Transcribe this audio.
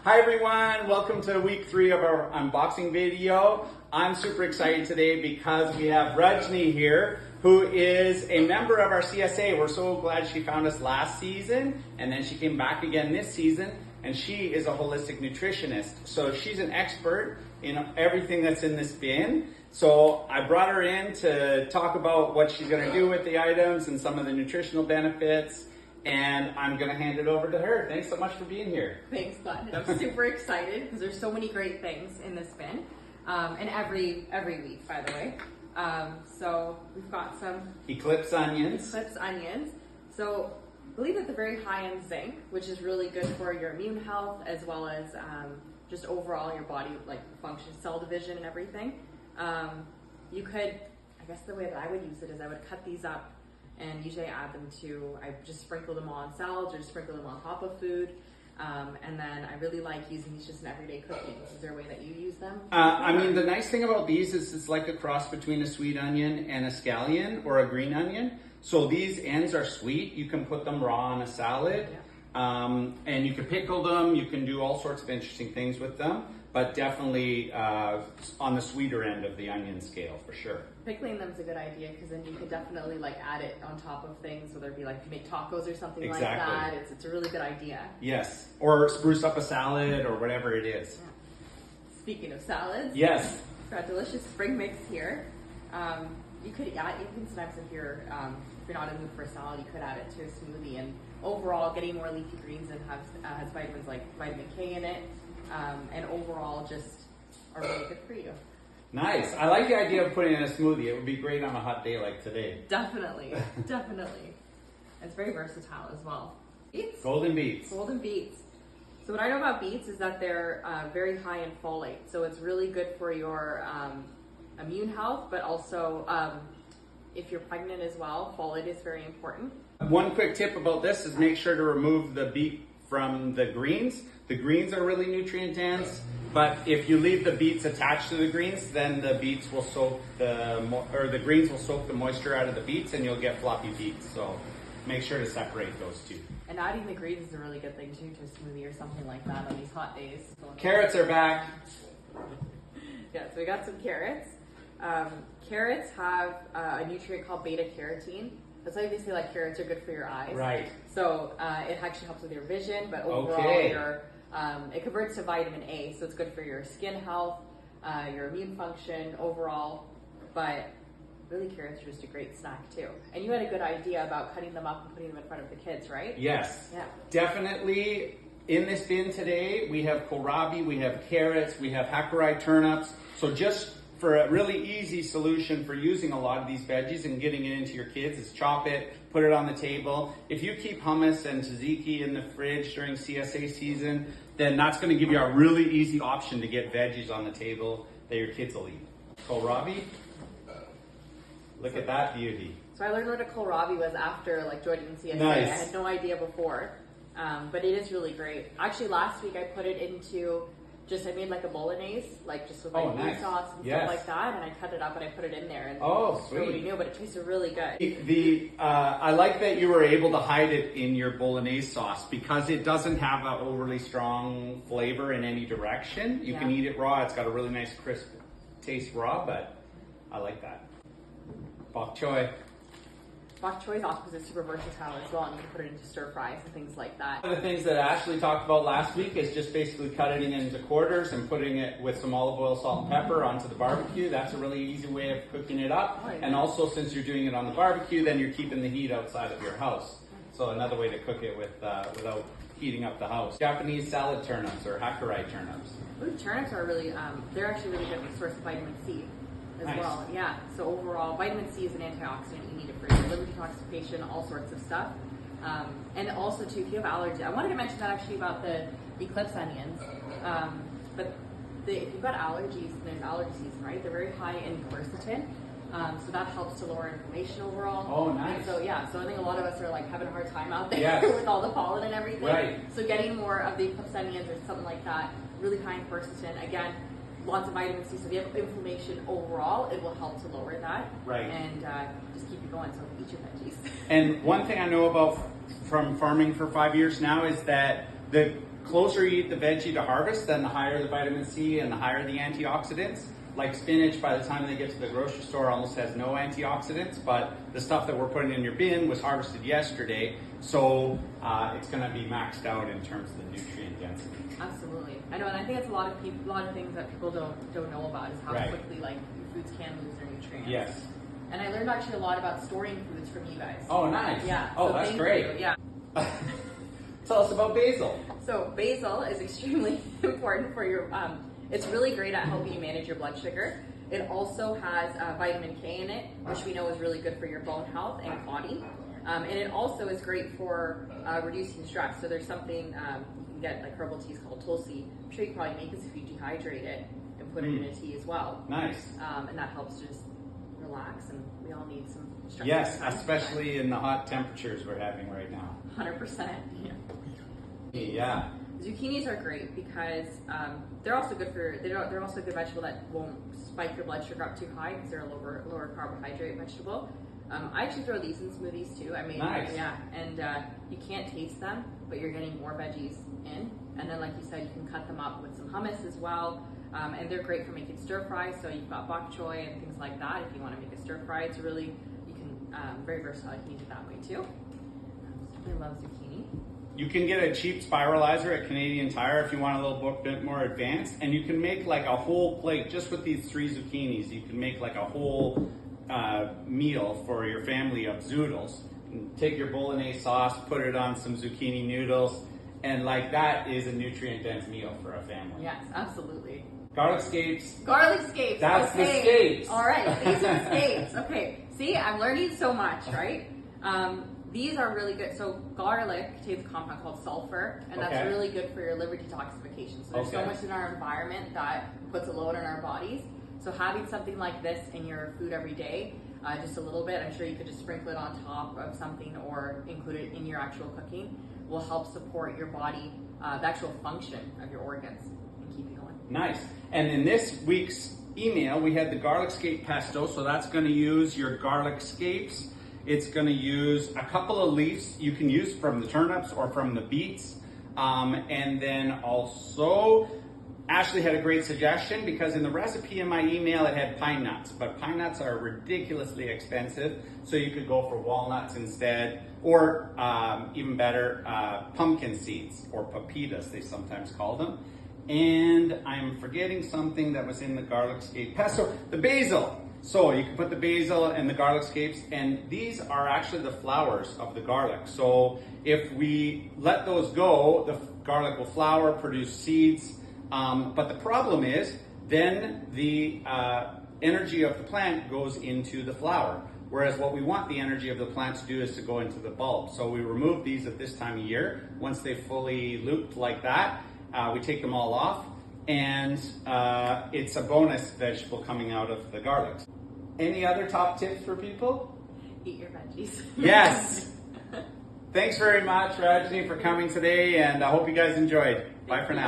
Hi everyone, welcome to week 3 of our unboxing video. I'm super excited today because we have Rajni here, who is a member of our CSA. We're so glad she found us last season and then she came back again this season, and she is a holistic nutritionist. So she's an expert in everything that's in this bin. So I brought her in to talk about what she's gonna do with the items and some of the nutritional benefits. And I'm going to hand it over to her. Thanks so much for being here. Thanks, Glenn. I'm super excited because there's so many great things in this bin, and every week, by the way. So we've got some Eclipse onions. So I believe that they're very high in zinc, which is really good for your immune health as well as just overall your body like function, cell division, and everything. You could, I guess the way that I would use it is I would cut these up. And usually I add them to, I just sprinkle them on salads or just sprinkle them on top of food. And then I really like using these just in everyday cooking. Is there a way that you use them? I mean, the nice thing about these is it's like a cross between a sweet onion and a scallion or a green onion. So these ends are sweet. You can put them raw on a salad. Yeah. And you can pickle them. You can do all sorts of interesting things with them. But definitely on the sweeter end of the onion scale for sure. Pickling them is a good idea because then you can definitely like add it on top of things, whether it be like if you make tacos or something like that. It's a really good idea. Yes, or spruce up a salad or whatever it is. Yeah. Speaking of salads, yes, we've got delicious spring mix here. You could add, even sometimes if you're not in the mood for a salad, you could add it to a smoothie. And overall, getting more leafy greens and has vitamins like vitamin K in it. And overall just are really good for you. Nice. I like the idea of putting in a smoothie. It would be great on a hot day like today. Definitely. Definitely. It's very versatile as well. Beets? Golden beets. Golden beets. So what I know about beets is that they're very high in folate. So it's really good for your immune health, but also if you're pregnant as well, folate is very important. One quick tip about this is make sure to remove the beet from the greens. The greens are really nutrient dense, but if you leave the beets attached to the greens, then the beets will soak the greens will soak the moisture out of the beets, and you'll get floppy beets. So make sure to separate those two. And adding the greens is a really good thing too to a smoothie or something like that on these hot days. Carrots are back. Yeah, so we got some carrots. Carrots have a nutrient called beta carotene. That's why they say like carrots are good for your eyes. Right. So it actually helps with your vision, but overall it converts to vitamin A, so it's good for your skin health, your immune function overall. But really, carrots are just a great snack too. And you had a good idea about cutting them up and putting them in front of the kids, right? Yes. Yeah. Definitely. In this bin today, we have kohlrabi, we have carrots, we have hakurei turnips. So just for a really easy solution for using a lot of these veggies and getting it into your kids is chop it, put it on the table. If you keep hummus and tzatziki in the fridge during CSA season, then that's going to give you a really easy option to get veggies on the table that your kids will eat. Kohlrabi, look at that beauty. So I learned what a kohlrabi was after like joining CSA. Nice. I had no idea before, but it is really great. Actually, last week I put it into I made like a bolognese, like just with like meat sauce and stuff like that, and I cut it up and I put it in there. And sweet. Nobody knew, but it tasted really good. I like that you were able to hide it in your bolognese sauce because it doesn't have an overly strong flavor in any direction. You can eat it raw. It's got a really nice crisp taste raw, but I like that. Bok choy. Bok choy is awesome because it's super versatile as well, and you can put it into stir fries and things like that. One of the things that Ashley talked about last week is just basically cutting it into quarters and putting it with some olive oil, salt, and pepper onto the barbecue. That's a really easy way of cooking it up. Oh, yeah. And also, since you're doing it on the barbecue, then you're keeping the heat outside of your house. So another way to cook it without heating up the house. Japanese salad turnips or hakurei turnips. Ooh, turnips are really, they're actually really good source of vitamin C. As well, yeah. So overall, vitamin C is an antioxidant. You need it for your liver detoxification, all sorts of stuff. And also, too, if you have allergies, I wanted to mention that actually about the eclipse onions. But if you've got allergies, there's allergy season, right? They're very high in quercetin. So that helps to lower inflammation overall. Oh, nice. And so yeah, so I think a lot of us are like having a hard time out there with all the pollen and everything. Right. So getting more of the eclipse onions or something like that, really high in quercetin, again, lots of vitamin C, so if you have inflammation overall, it will help to lower that. Right. And just keep you going, so eat your veggies. And one thing I know about from farming for 5 years now is that the closer you eat the veggie to harvest, then the higher the vitamin C and the higher the antioxidants. Like spinach, by the time they get to the grocery store, almost has no antioxidants, but the stuff that we're putting in your bin was harvested yesterday, so it's going to be maxed out in terms of the nutrient density. Absolutely. I know, and I think it's a lot of things that people don't know about is how quickly like foods can lose their nutrients. Yes. And I learned actually a lot about storing foods from you guys. Oh, nice. Yeah. Oh, so that's thank great. you. Yeah. Tell us about basil. So basil is extremely important for your. It's really great at helping you manage your blood sugar. It also has vitamin K in it, which we know is really good for your bone health and clotting. And it also is great for reducing stress. So there's something you can get like herbal teas called tulsi. I'm sure you can probably make this if you dehydrate it and put it in a tea as well. Nice. And that helps just relax, and we all need some stress. Yes, especially in the hot temperatures we're having right now. 100%. Yeah. Zucchinis are great because they're also good they're also a good vegetable that won't spike your blood sugar up too high because they're a lower carbohydrate vegetable. I actually throw these in smoothies too. I made nice. Yeah, and you can't taste them, but you're getting more veggies in. And then, like you said, you can cut them up with some hummus as well. And they're great for making stir fries. So you've got bok choy and things like that. If you want to make a stir fry, it's really very versatile. You can use it that way too. I love zucchini. You can get a cheap spiralizer at Canadian Tire if you want a little bit more advanced, and you can make like a whole plate just with these 3 zucchinis. You can make like a whole meal for your family of zoodles. And take your bolognese sauce, put it on some zucchini noodles, and like that is a nutrient-dense meal for a family. Yes, absolutely. Garlic scapes. Garlic scapes. That's okay. the scapes. All right, these are scapes. Okay, see, I'm learning so much, right? These are really good. So garlic contains a compound called sulfur, and that's really good for your liver detoxification. So there's so much in our environment that puts a load on our bodies. So having something like this in your food every day, just a little bit, I'm sure you could just sprinkle it on top of something or include it in your actual cooking, will help support your body, the actual function of your organs, and keep you going. Nice. And in this week's email, we had the garlic scape pesto, so that's going to use your garlic scapes. It's going to use a couple of leaves you can use from the turnips or from the beets. And then also, Ashley had a great suggestion because in the recipe in my email it had pine nuts, but pine nuts are ridiculously expensive, so you could go for walnuts instead, or even better, pumpkin seeds, or pepitas they sometimes call them. And I'm forgetting something that was in the garlic scape pesto, the basil. So you can put the basil and the garlic scapes, and these are actually the flowers of the garlic. So if we let those go, the garlic will flower, produce seeds. But the problem is, then the energy of the plant goes into the flower. Whereas what we want the energy of the plant to do is to go into the bulb. So we remove these at this time of year. Once they've fully looped like that, we take them all off. And it's a bonus vegetable coming out of the garlic. Any other top tips for people? Eat your veggies. Yes. Thanks very much, Rajni, for coming today, and I hope you guys enjoyed. Bye for now.